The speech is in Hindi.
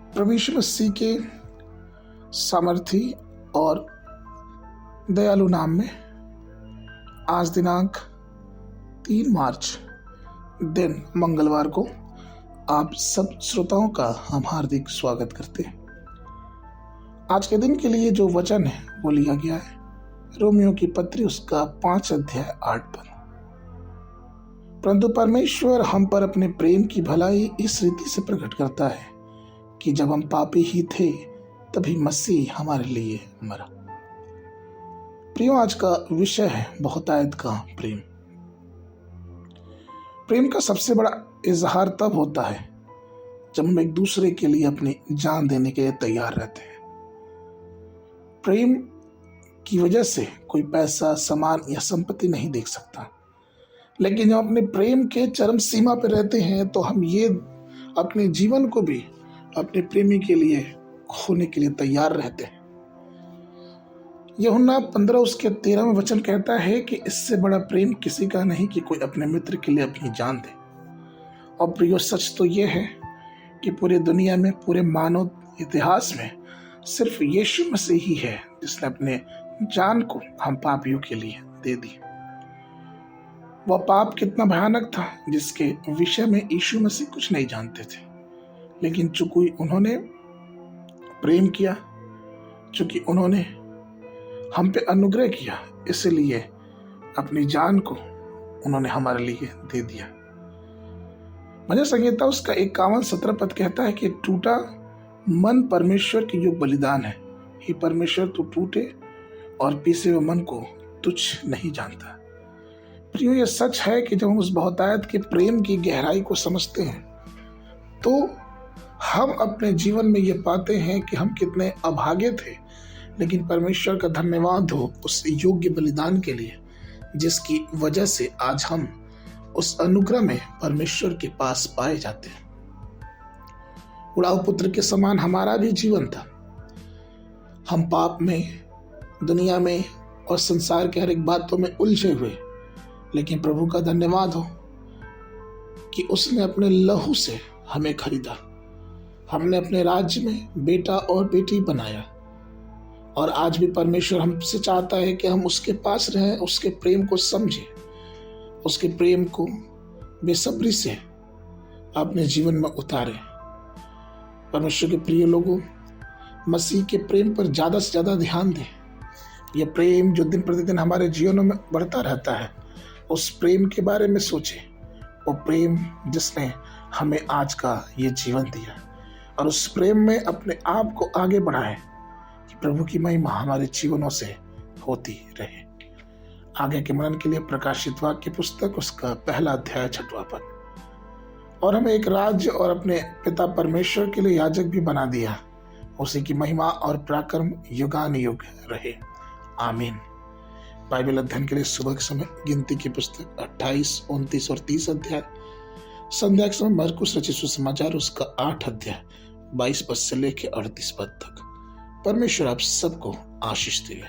प्रभु यीशु मसीह के सामर्थी और दयालु नाम में आज दिनांक 3 मार्च दिन मंगलवार को आप सब श्रोताओं का हम हार्दिक स्वागत करते हैं। आज के दिन के लिए जो वचन है वो लिया गया है रोमियो की पत्री उसका 5 अध्याय 8 पद। परंतु परमेश्वर हम पर अपने प्रेम की भलाई इस रीति से प्रकट करता है कि जब हम पापी ही थे तभी मसीह हमारे लिए मरा। प्रियो, आज का विषय है बहुतायत का प्रेम। प्रेम का सबसे बड़ा इजहार तब होता है जब हम एक दूसरे के लिए अपनी जान देने के लिए तैयार रहते हैं। प्रेम की वजह से कोई पैसा, सामान या संपत्ति नहीं देख सकता, लेकिन जब अपने प्रेम के चरम सीमा पर रहते हैं तो हम ये अपने जीवन को भी अपने प्रेमी के लिए खोने के लिए तैयार रहते हैं। यूहन्ना 15 उसके 13वें वचन कहता है कि इससे बड़ा प्रेम किसी का नहीं कि कोई अपने मित्र के लिए अपनी जान दे। और प्रियो, सच तो ये है कि पूरी दुनिया में, पूरे मानव इतिहास में सिर्फ यीशु मसीह ही है जिसने अपने जान को हम पापियों के लिए दे दी। वह पाप कितना भयानक था जिसके विषय में यीशु मसीह कुछ नहीं जानते थे, लेकिन चूंकि उन्होंने प्रेम किया, चूंकि उन्होंने हम पे अनुग्रह किया, इसलिए अपनी जान को उन्होंने हमारे लिए दे दिया। भजन संहिता उसका 51:17 पद कहता है कि टूटा मन परमेश्वर की जो बलिदान है, हे परमेश्वर तू टूटे और पीसे हुए मन को तुच्छ नहीं जानता। प्रियो, यह सच है कि जब हम उस बहुतायत के प्रेम की गहराई को समझते हैं तो हम अपने जीवन में ये पाते हैं कि हम कितने अभागे थे, लेकिन परमेश्वर का धन्यवाद हो उस योग्य बलिदान के लिए जिसकी वजह से आज हम उस अनुग्रह में परमेश्वर के पास पाए जाते हैं। उड़ाऊ पुत्र के समान हमारा भी जीवन था। हम पाप में, दुनिया में और संसार के हर एक बातों में उलझे हुए, लेकिन प्रभु का धन्यवाद हो कि उसने अपने लहू से हमें खरीदा। हमने अपने राज्य में बेटा और बेटी बनाया और आज भी परमेश्वर हमसे चाहता है कि हम उसके पास रहें, उसके प्रेम को समझें, उसके प्रेम को बेसब्री से अपने जीवन में उतारें। परमेश्वर के प्रिय लोगों, मसीह के प्रेम पर ज़्यादा से ज़्यादा ध्यान दें। यह प्रेम जो दिन प्रतिदिन हमारे जीवनों में बढ़ता रहता है, उस प्रेम के बारे में सोचें। वो प्रेम जिसने हमें आज का ये जीवन दिया, और उस प्रेम में अपने आप को आगे बढ़ाएं कि प्रभु की महिमा हमारे जीवनों से होती रहे। आगे के मनन के लिए प्रकाशित वाक्य पुस्तक उसका 1 अध्याय 6वां पद। और हमें एक राज्य और अपने पिता परमेश्वर के लिए याजक भी बना दिया, उसी की महिमा और पराक्रम युगान युग रहे। आमीन। बाइबल अध्ययन के लिए सुबह के समय गिनती की पुस्तक 28, 29 और 30 अध्याय, संध्या के समय मरकुस रचित सुसमाचार उसका 8 अध्याय 22 पद से लेकर 38 पद तक। परमेश्वर आप सबको आशीष दे।